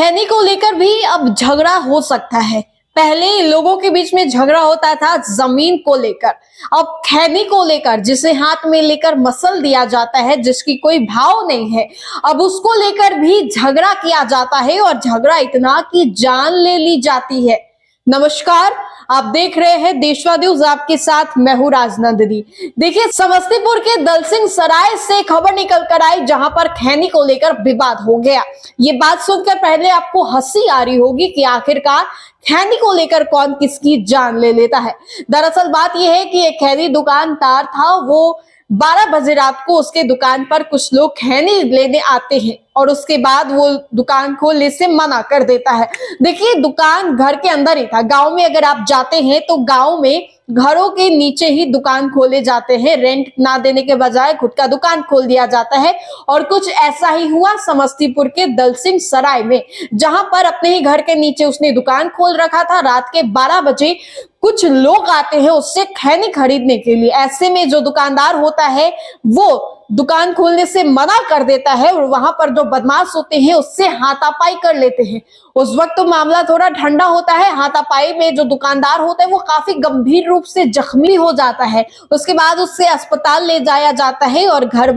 खैनी को लेकर भी अब झगड़ा हो सकता है। पहले लोगों के बीच में झगड़ा होता था जमीन को लेकर, अब खैनी को लेकर जिसे हाथ में लेकर मसल दिया जाता है, जिसकी कोई भाव नहीं है, अब उसको लेकर भी झगड़ा किया जाता है और झगड़ा इतना कि जान ले ली जाती है। नमस्कार, आप देख रहे हैं देशवा न्यूज, आपके साथ मैं हूं राजनंदिनी। देखिए, समस्तीपुर के दलसिंह सराय से खबर निकल कर आई जहां पर खैनी को लेकर विवाद हो गया। ये बात सुनकर पहले आपको हंसी आ रही होगी कि आखिरकार खैनी को लेकर कौन किसकी जान ले लेता है। दरअसल बात यह है कि एक खैनी दुकानदार था, वो 12 बजे रात को उसके दुकान पर कुछ लोग खैनी लेने आते हैं और उसके बाद वो दुकान खोलने से मना कर देता है। देखिए, दुकान घर के अंदर ही था। गांव में अगर आप जाते हैं तो गांव में घरों के नीचे ही दुकान खोले जाते हैं, रेंट ना देने के बजाय खुद का दुकान खोल दिया जाता है। और कुछ ऐसा ही हुआ समस्तीपुर के दलसिंह सराय में, जहां पर अपने ही घर के नीचे उसने दुकान खोल रखा था। रात के 12 बजे कुछ लोग आते हैं उससे खैनी खरीदने के लिए। ऐसे में जो दुकानदार होता है वो दुकान खोलने से मना कर देता है और वहां पर जो बदमाश होते हैं उससे हाथापाई कर लेते हैं। उस वक्त तो मामला थोड़ा ठंडा होता है। हाथापाई में जो दुकानदार होता है वो काफी गंभीर रूप से जख्मी हो जाता है। उसके बाद उससे अस्पताल ले जाया जाता है और घर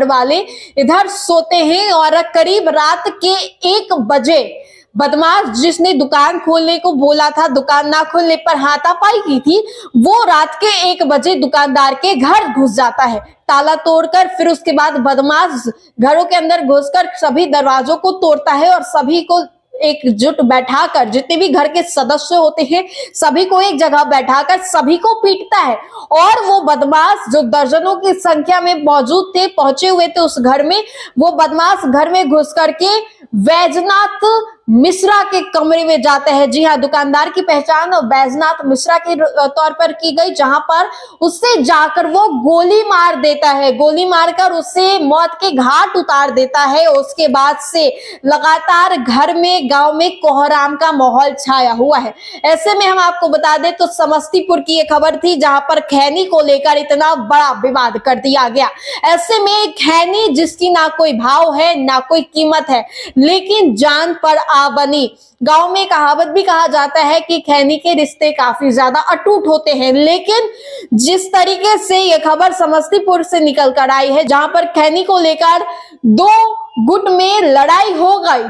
वाले इधर सोते हैं। और करीब रात के 1 बजे बदमाश जिसने दुकान खोलने को बोला था, दुकान ना खोलने पर हाथापाई की थी, वो रात के 1 बजे दुकानदार के घर घुस जाता है ताला तोड़कर। फिर उसके बाद बदमाश घरों के अंदर घुसकर सभी दरवाजों को तोड़ता है और सभी को एकजुट बैठाकर, जितने भी घर के सदस्य होते हैं सभी को एक जगह बैठाकर सभी को पीटता है। और वो बदमाश जो दर्जनों की संख्या में मौजूद थे, पहुंचे हुए थे उस घर में, वो बदमाश घर में घुस करके बैजनाथ मिश्रा के कमरे में जाता है। जी हाँ, दुकानदार की पहचान बैजनाथ मिश्रा के तौर पर की गई, जहां पर उससे जाकर वो गोली मार देता है। गोली मारकर उससे मौत के घाट उतार देता है। उसके बाद से लगातार घर में, गांव में कोहराम का माहौल छाया हुआ है। ऐसे में हम आपको बता दें तो समस्तीपुर की ये खबर थी जहां पर खैनी को लेकर इतना बड़ा विवाद कर दिया गया। ऐसे में खैनी जिसकी ना कोई भाव है ना कोई कीमत है, लेकिन जान पर आ बनी। गांव में कहावत भी कहा जाता है कि खैनी के रिश्ते काफी ज्यादा अटूट होते हैं। लेकिन जिस तरीके से यह खबर समस्तीपुर से निकल कर आई है, जहां पर खैनी को लेकर 2 गुट में लड़ाई हो गई,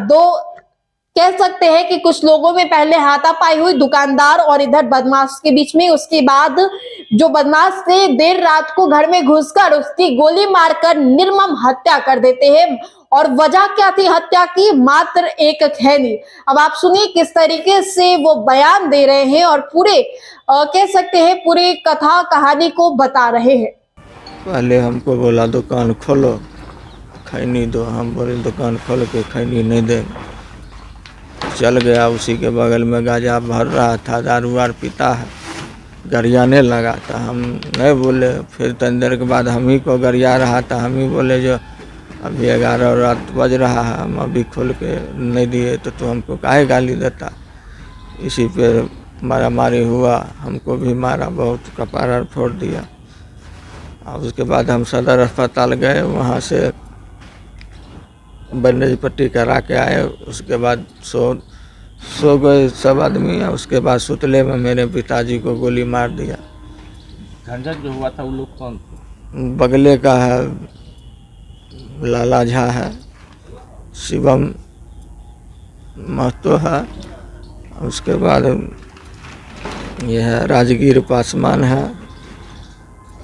कह सकते हैं कि कुछ लोगों में पहले हाथापाई हुई दुकानदार और इधर बदमाश के बीच में। उसके बाद जो बदमाश थे देर रात को घर में घुसकर उसकी गोली मारकर निर्मम हत्या कर देते हैं। और वजह क्या थी हत्या की? मात्र एक खैनी। अब आप सुनिए किस तरीके से वो बयान दे रहे हैं और पूरे कह सकते हैं पूरे कथा कहानी को बता रहे हैं। पहले हमको बोला दुकान खोलो, खैनी दो। हम बोले दुकान खोल के खैनी नहीं देंगे। चल गया, उसी के बगल में गांजा भर रहा था, दारू वार पीता है, गरियाने लगा था। हम नहीं बोले। फिर तनी देर के बाद हम ही को गरिया रहा था। हम ही बोले जो अभी 11 रात बज रहा है, हम अभी खोल के नहीं दिए तो तू हमको काहे गाली देता। इसी पे मारा मारी हुआ, हमको भी मारा, बहुत कपार फोड़ दिया। और उसके बाद हम सदर अस्पताल गए, वहाँ से बैंडेज पट्टी करा के आए। उसके बाद सो गए सब आदमी। उसके बाद सुतले में मेरे पिताजी को गोली मार दिया। झंझट जो हुआ था वो लोग कौन थे? बगले का है, लाला झा है, शिवम महतो है। उसके बाद यह है राजगीर पासवान है।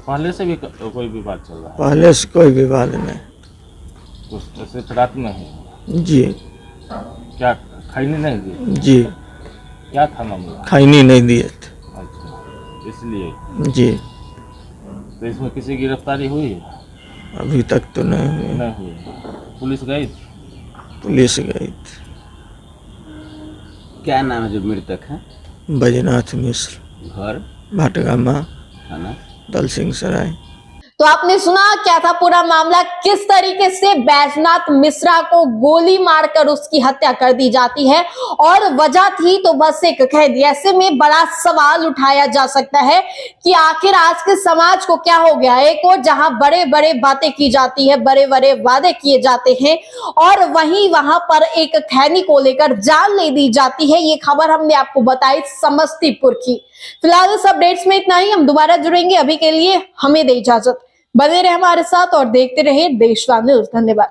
पहले से भी कोई विवाद चल रहा है? पहले से कोई विवाद नहीं। तो सिर्फ रात में है? जी। क्या खैनी नहीं दी? जी। क्या था मामला? खैनी नहीं दिए थे। अच्छा, इसलिए? जी। तो इसमें किसी की गिरफ्तारी हुई? अभी तक तो नहीं हुई। नहीं हुई। पुलिस गई? पुलिस गई थी। क्या नाम है जो मृतक है? बैजनाथ मिश्र, घर? भाटगामा, थाना? दलसिंह सराय। तो आपने सुना क्या था पूरा मामला, किस तरीके से बैजनाथ मिश्रा को गोली मारकर उसकी हत्या कर दी जाती है और वजह थी तो बस एक कैदी। ऐसे में बड़ा सवाल उठाया जा सकता है कि आखिर आज के समाज को क्या हो गया। एक और जहां बड़े बड़े बातें की जाती है, बड़े बड़े वादे किए जाते हैं और वहीं वहां पर एक खैनी को लेकर जान ले दी जाती है। ये खबर हमने आपको बताई समस्तीपुर की। फिलहाल इस अपडेट्स में इतना ही, हम दोबारा जुड़ेंगे। अभी के लिए हमें दे इजाजत। बने रहे हमारे साथ और देखते रहे देशवान न्यूज। धन्यवाद।